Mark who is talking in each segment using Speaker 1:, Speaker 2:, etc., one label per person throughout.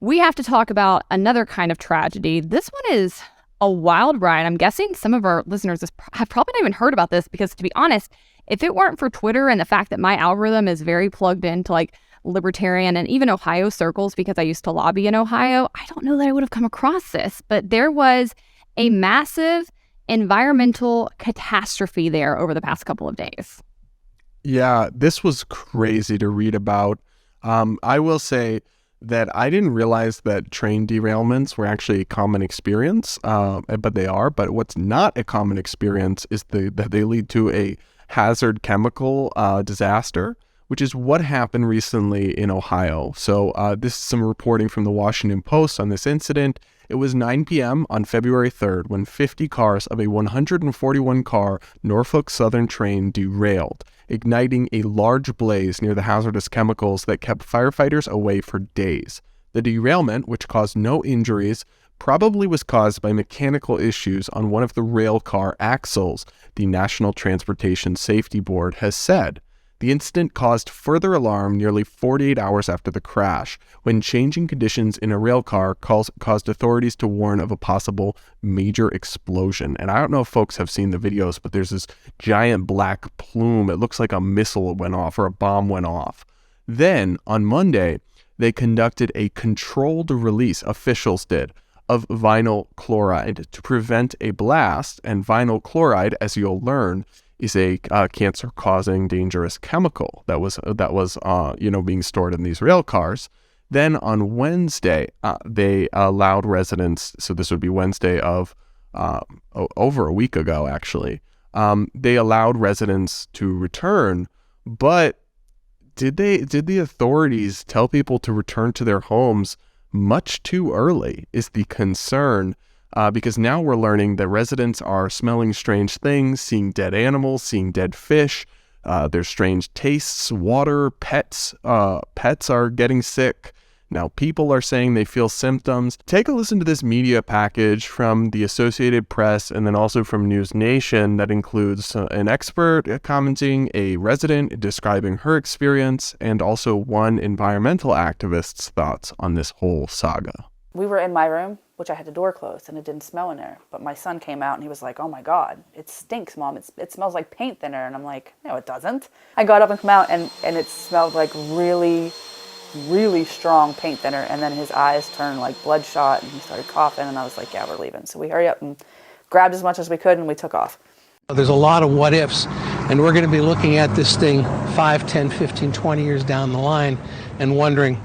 Speaker 1: we have to talk about another kind of tragedy. This one is a wild ride. I'm guessing some of our listeners have probably not even heard about this because, to be honest, if it weren't for Twitter and the fact that my algorithm is very plugged into like Libertarian and even Ohio circles because I used to lobby in Ohio, I don't know that I would have come across this. But there was a massive environmental catastrophe there over the past couple of days.
Speaker 2: Yeah, this was crazy to read about. I will say that I didn't realize that train derailments were actually a common experience, but they are. But what's not a common experience is that they lead to a hazard chemical disaster, which is what happened recently in Ohio. So this is some reporting from the Washington Post on this incident. It was 9 p.m. on February 3rd when 50 cars of a 141-car Norfolk Southern train derailed, igniting a large blaze near the hazardous chemicals that kept firefighters away for days. The derailment, which caused no injuries, probably was caused by mechanical issues on one of the rail car axles, the National Transportation Safety Board has said. The incident caused further alarm nearly 48 hours after the crash, when changing conditions in a rail car caused authorities to warn of a possible major explosion. And I don't know if folks have seen the videos, but there's this giant black plume. It looks like a missile went off or a bomb went off. Then, on Monday, they conducted a controlled release, officials did, of vinyl chloride to prevent a blast. And vinyl chloride, as you'll learn, is a cancer-causing dangerous chemical that was being stored in these rail cars. Then on Wednesday, they allowed residents. So this would be Wednesday of over a week ago, actually. They allowed residents to return, but did the authorities tell people to return to their homes much too early? Is the concern. Because now we're learning that residents are smelling strange things, seeing dead animals, seeing dead fish. There's strange tastes, water, pets. Pets are getting sick. Now people are saying they feel symptoms. Take a listen to this media package from the Associated Press and then also from News Nation that includes an expert commenting, a resident describing her experience, and also one environmental activist's thoughts on this whole saga.
Speaker 3: We were in my room, which I had the door closed, and it didn't smell in there. But my son came out, and he was like, "Oh my God, it stinks, Mom. It smells like paint thinner." And I'm like, "No, it doesn't." I got up and come out, and it smelled like really, really strong paint thinner. And then his eyes turned like bloodshot, and he started coughing, and I was like, "Yeah, we're leaving." So we hurry up and grabbed as much as we could, and we took off.
Speaker 4: There's a lot of what ifs, and we're going to be looking at this thing 5, 10, 15, 20 years down the line and wondering,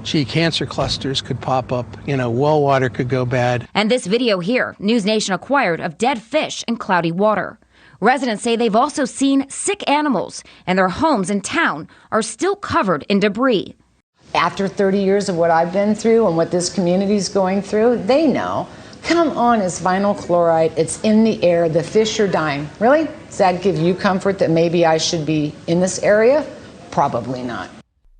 Speaker 4: gee, cancer clusters could pop up, well water could go bad.
Speaker 5: And this video here, News Nation acquired of dead fish in cloudy water. Residents say they've also seen sick animals, and their homes in town are still covered in debris.
Speaker 6: After 30 years of what I've been through and what this community's going through, they know. Come on, it's vinyl chloride, it's in the air, the fish are dying. Really? Does that give you comfort that maybe I should be in this area? Probably not.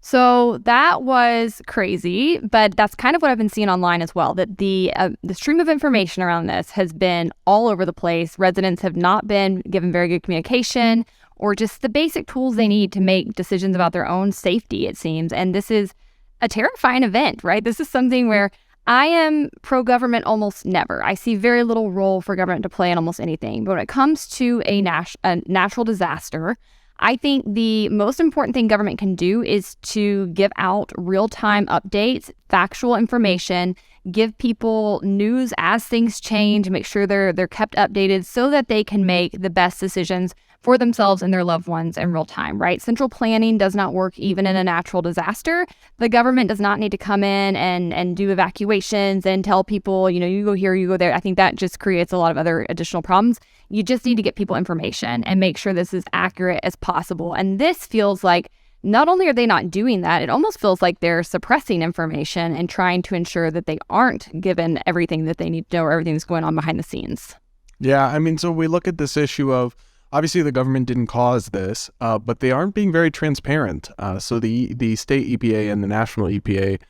Speaker 1: So that was crazy, but that's kind of what I've been seeing online as well, that the stream of information around this has been all over the place. Residents have not been given very good communication or just the basic tools they need to make decisions about their own safety, it seems. And this is a terrifying event, right? This is something where I am pro-government almost never. I see very little role for government to play in almost anything. But when it comes to a natural disaster, I think the most important thing government can do is to give out real-time updates, factual information, give people news as things change, make sure they're kept updated so that they can make the best decisions for themselves and their loved ones in real time, right? Central planning does not work even in a natural disaster. The government does not need to come in and do evacuations and tell people, you go here, you go there. I think that just creates a lot of other additional problems. You just need to get people information and make sure this is accurate as possible. And this feels like not only are they not doing that, it almost feels like they're suppressing information and trying to ensure that they aren't given everything that they need to know or everything that's going on behind the scenes.
Speaker 2: Yeah, so we look at this issue of, obviously the government didn't cause this, but they aren't being very transparent. So the state EPA and the national EPA,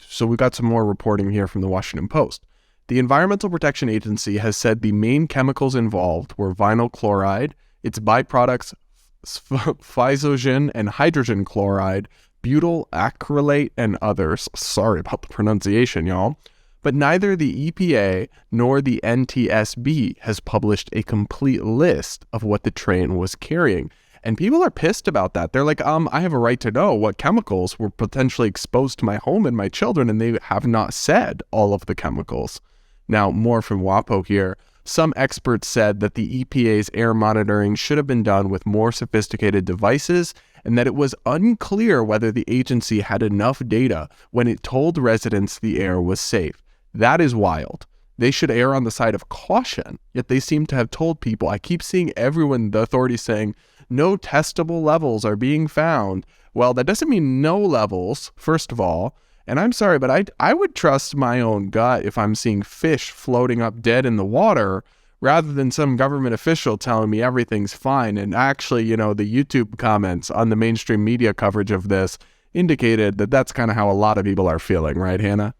Speaker 2: so we got some more reporting here from the Washington Post. The Environmental Protection Agency has said the main chemicals involved were vinyl chloride, its byproducts physogen and hydrogen chloride, butyl acrylate, and others. Sorry about the pronunciation, y'all. But neither the EPA nor the NTSB has published a complete list of what the train was carrying. And people are pissed about that. They're like, I have a right to know what chemicals were potentially exposed to my home and my children, and they have not said all of the chemicals. Now, more from WAPO here. Some experts said that the EPA's air monitoring should have been done with more sophisticated devices, and that it was unclear whether the agency had enough data when it told residents the air was safe. That is wild. They should err on the side of caution, yet they seem to have told people. I keep seeing everyone, the authorities, saying no testable levels are being found. Well, that doesn't mean no levels, first of all. And I'm sorry, but I would trust my own gut if I'm seeing fish floating up dead in the water rather than some government official telling me everything's fine. And actually, the YouTube comments on the mainstream media coverage of this indicated that that's kind of how a lot of people are feeling, right, Hannah?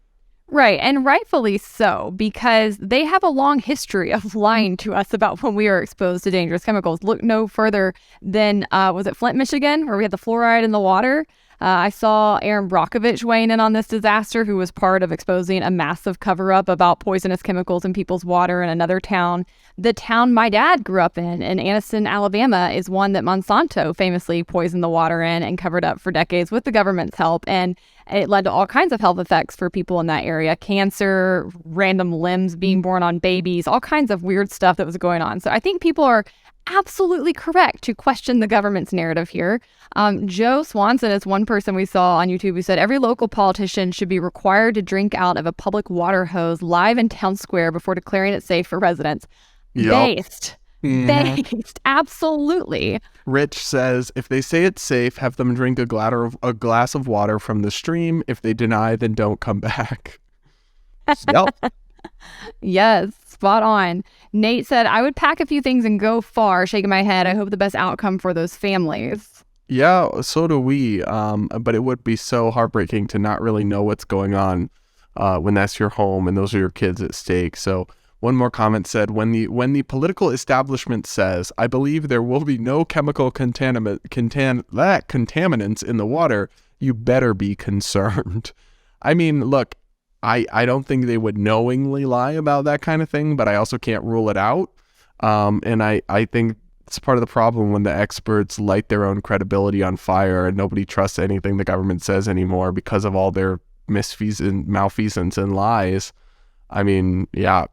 Speaker 1: Right, and rightfully so, because they have a long history of lying to us about when we are exposed to dangerous chemicals. Look no further than, was it Flint, Michigan, where we had the fluoride in the water? I saw Aaron Brockovich weighing in on this disaster, who was part of exposing a massive cover-up about poisonous chemicals in people's water in another town. The town my dad grew up in Anniston, Alabama, is one that Monsanto famously poisoned the water in and covered up for decades with the government's help. And it led to all kinds of health effects for people in that area. Cancer, random limbs being born on babies, all kinds of weird stuff that was going on. So I think people are absolutely correct to question the government's narrative here. Joe Swanson is one person we saw on YouTube who said every local politician should be required to drink out of a public water hose live in town square before declaring it safe for residents.
Speaker 2: Yep.
Speaker 1: Based, absolutely.
Speaker 2: Rich says, if they say it's safe, have them drink a glass of water from the stream. If they deny, then don't come back. Yep.
Speaker 1: Yes, spot on. Nate said, I would pack a few things and go far, shaking my head. I hope the best outcome for those families.
Speaker 2: Yeah, so do we. But it would be so heartbreaking to not really know what's going on when that's your home and those are your kids at stake. So one more comment said, when the political establishment says, I believe there will be no chemical contaminants in the water, you better be concerned. I mean, look, I don't think they would knowingly lie about that kind of thing, but I also can't rule it out. And I think it's part of the problem when the experts light their own credibility on fire and nobody trusts anything the government says anymore because of all their malfeasance and lies. I mean, yeah.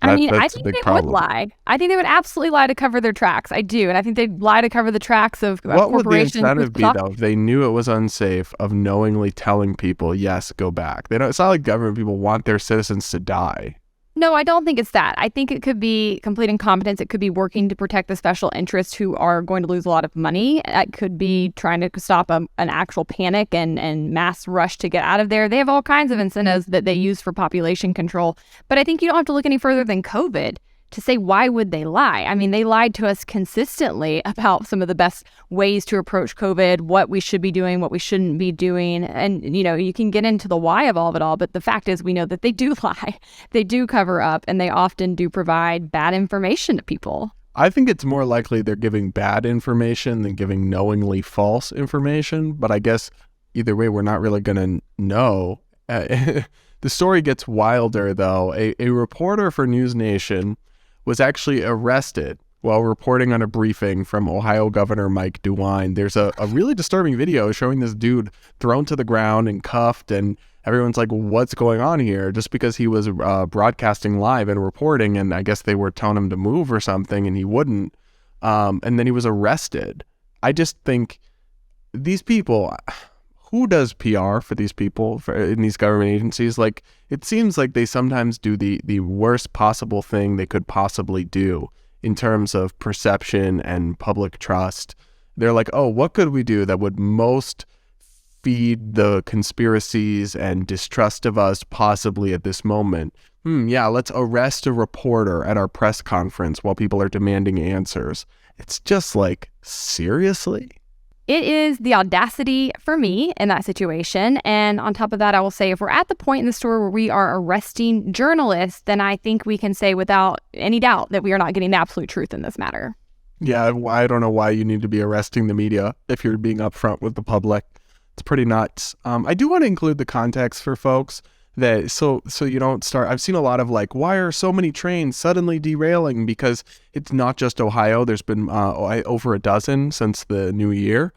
Speaker 1: I think they would lie. I think they would absolutely lie to cover their tracks. I do. And I think they'd lie to cover the tracks of
Speaker 2: what
Speaker 1: corporations.
Speaker 2: What would the incentive be, though, if they knew it was unsafe, of knowingly telling people, yes, go back? It's not like government people want their citizens to die.
Speaker 1: No, I don't think it's that. I think it could be complete incompetence. It could be working to protect the special interests who are going to lose a lot of money. It could be trying to stop an actual panic and mass rush to get out of there. They have all kinds of incentives that they use for population control. But I think you don't have to look any further than COVID to say, why would they lie? I mean, they lied to us consistently about some of the best ways to approach COVID, what we should be doing, what we shouldn't be doing. And, you can get into the why of all of it all. But the fact is, we know that they do lie. They do cover up, and they often do provide bad information to people.
Speaker 2: I think it's more likely they're giving bad information than giving knowingly false information. But I guess either way, we're not really going to know. The story gets wilder, though. A reporter for News Nation was actually arrested while reporting on a briefing from Ohio Governor Mike DeWine. There's a really disturbing video showing this dude thrown to the ground and cuffed, and everyone's like, what's going on here? Just because he was broadcasting live and reporting, and I guess they were telling him to move or something, and he wouldn't. And then he was arrested. I just think these people... Who does PR for these people in these government agencies? Like, it seems like they sometimes do the worst possible thing they could possibly do in terms of perception and public trust. They're like, oh, what could we do that would most feed the conspiracies and distrust of us possibly at this moment? Yeah, let's arrest a reporter at our press conference while people are demanding answers. It's just like, seriously?
Speaker 1: It is the audacity for me in that situation. And on top of that, I will say, if we're at the point in the story where we are arresting journalists, then I think we can say without any doubt that we are not getting the absolute truth in this matter.
Speaker 2: Yeah, I don't know why you need to be arresting the media if you're being upfront with the public. It's pretty nuts. I do want to include the context for folks that so you don't start. I've seen a lot of like, why are so many trains suddenly derailing? Because it's not just Ohio. There's been over a dozen since the new year.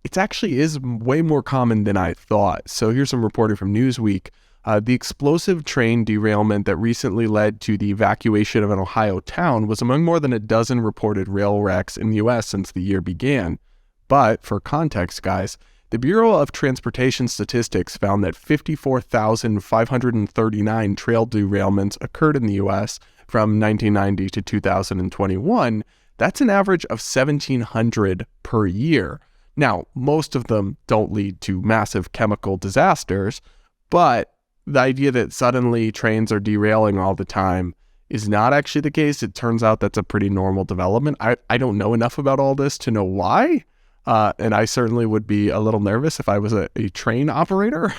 Speaker 2: It actually is way more common than I thought. So here's some reporting from Newsweek. The explosive train derailment that recently led to the evacuation of an Ohio town was among more than a dozen reported rail wrecks in the U.S. since the year began. But for context, guys, the Bureau of Transportation Statistics found that 54,539 trail derailments occurred in the U.S. from 1990 to 2021. That's an average of 1,700 per year. Now, most of them don't lead to massive chemical disasters, but the idea that suddenly trains are derailing all the time is not actually the case. It turns out that's a pretty normal development. I don't know enough about all this to know why, and I certainly would be a little nervous if I was a train operator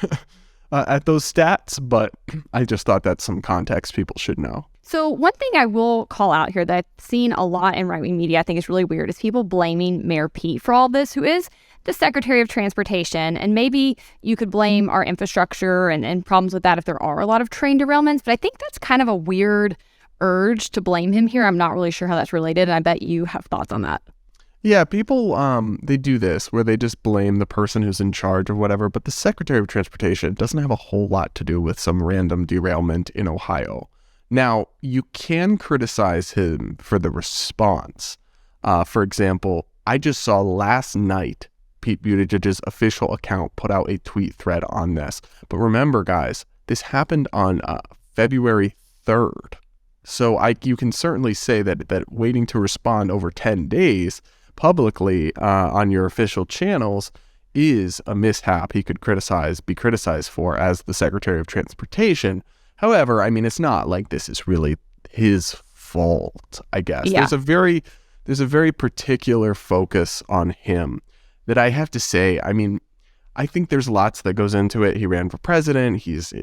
Speaker 2: at those stats, but I just thought that's some context people should know.
Speaker 1: So one thing I will call out here that I've seen a lot in right-wing media, I think is really weird, is people blaming Mayor Pete for all this, who is the Secretary of Transportation. And maybe you could blame our infrastructure and problems with that if there are a lot of train derailments. But I think that's kind of a weird urge to blame him here. I'm not really sure how that's related, and I bet you have thoughts on that.
Speaker 2: Yeah, people, they do this where they just blame the person who's in charge or whatever, but the Secretary of Transportation doesn't have a whole lot to do with some random derailment in Ohio. Now, you can criticize him for the response. For example, I just saw last night Pete Buttigieg's official account put out a tweet thread on this. But remember, guys, this happened on February 3rd. So you can certainly say that waiting to respond over 10 days publicly on your official channels is a mishap he could be criticized for as the Secretary of Transportation. However, I mean, it's not like this is really his fault, I guess.
Speaker 1: Yeah.
Speaker 2: There's a very particular focus on him that I have to say, I mean, I think there's lots that goes into it. He ran for president. He's,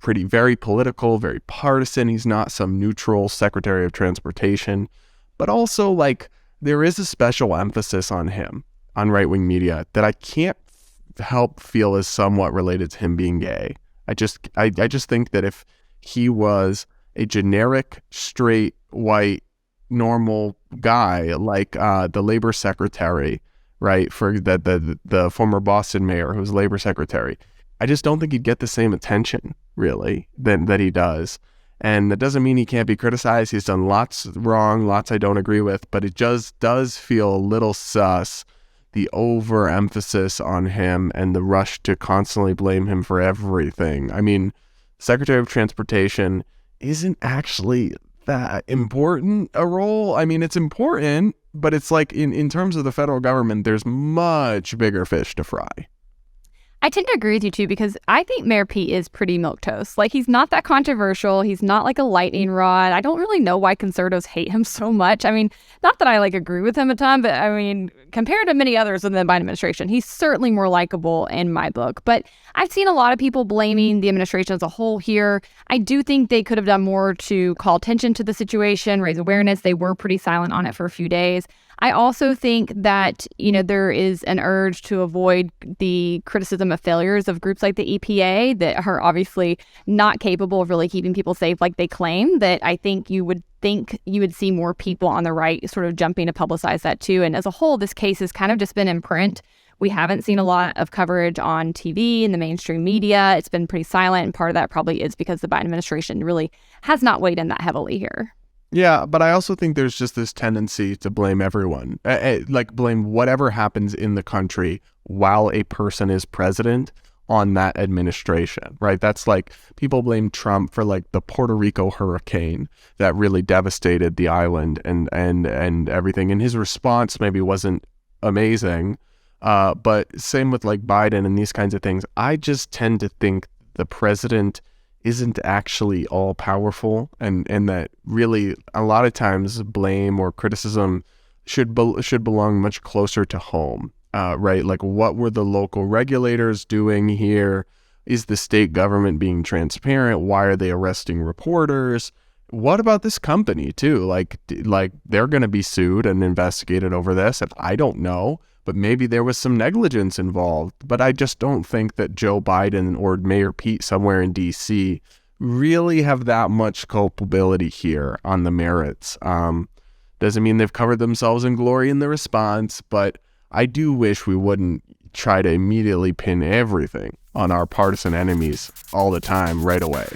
Speaker 2: very political, very partisan. He's not some neutral Secretary of Transportation. But also, like, there is a special emphasis on him on right-wing media that I can't help feel is somewhat related to him being gay. I just think that if he was a generic, straight, white, normal guy like the labor secretary, right, for the former Boston mayor who was labor secretary, I just don't think he'd get the same attention, really, that he does. And that doesn't mean he can't be criticized. He's done lots wrong, lots I don't agree with, but it just does feel a little sus, the overemphasis on him and the rush to constantly blame him for everything. I mean, Secretary of Transportation isn't actually that important a role. I mean, it's important, but it's like in terms of the federal government, there's much bigger fish to fry.
Speaker 1: I tend to agree with you too, because I think Mayor Pete is pretty milquetoast. Like, he's not that controversial. He's not like a lightning rod. I don't really know why conservatives hate him so much. I mean, not that I agree with him a ton, but I mean, compared to many others in the Biden administration, he's certainly more likable in my book. But I've seen a lot of people blaming the administration as a whole here. I do think they could have done more to call attention to the situation, raise awareness. They were pretty silent on it for a few days. I also think that, there is an urge to avoid the criticism of failures of groups like the EPA that are obviously not capable of really keeping people safe like they claim, that I think you would see more people on the right sort of jumping to publicize that too. And as a whole, this case has kind of just been in print. We haven't seen a lot of coverage on TV and the mainstream media. It's been pretty silent. And part of that probably is because the Biden administration really has not weighed in that heavily here.
Speaker 2: Yeah, but I also think there's just this tendency to blame everyone, blame whatever happens in the country while a person is president on that administration, right? That's like people blame Trump for the Puerto Rico hurricane that really devastated the island and everything. And his response maybe wasn't amazing, but same with Biden and these kinds of things. I just tend to think the president isn't actually all powerful, and that really a lot of times blame or criticism should belong much closer to home, right? Like, what were the local regulators doing here? Is the state government being transparent? Why are they arresting reporters? What about this company too? Like they're going to be sued and investigated over this, and I don't know. but maybe there was some negligence involved. But I just don't think that Joe Biden or Mayor Pete somewhere in D.C. really have that much culpability here on the merits. Doesn't mean they've covered themselves in glory in the response, but I do wish we wouldn't try to immediately pin everything on our partisan enemies all the time right away.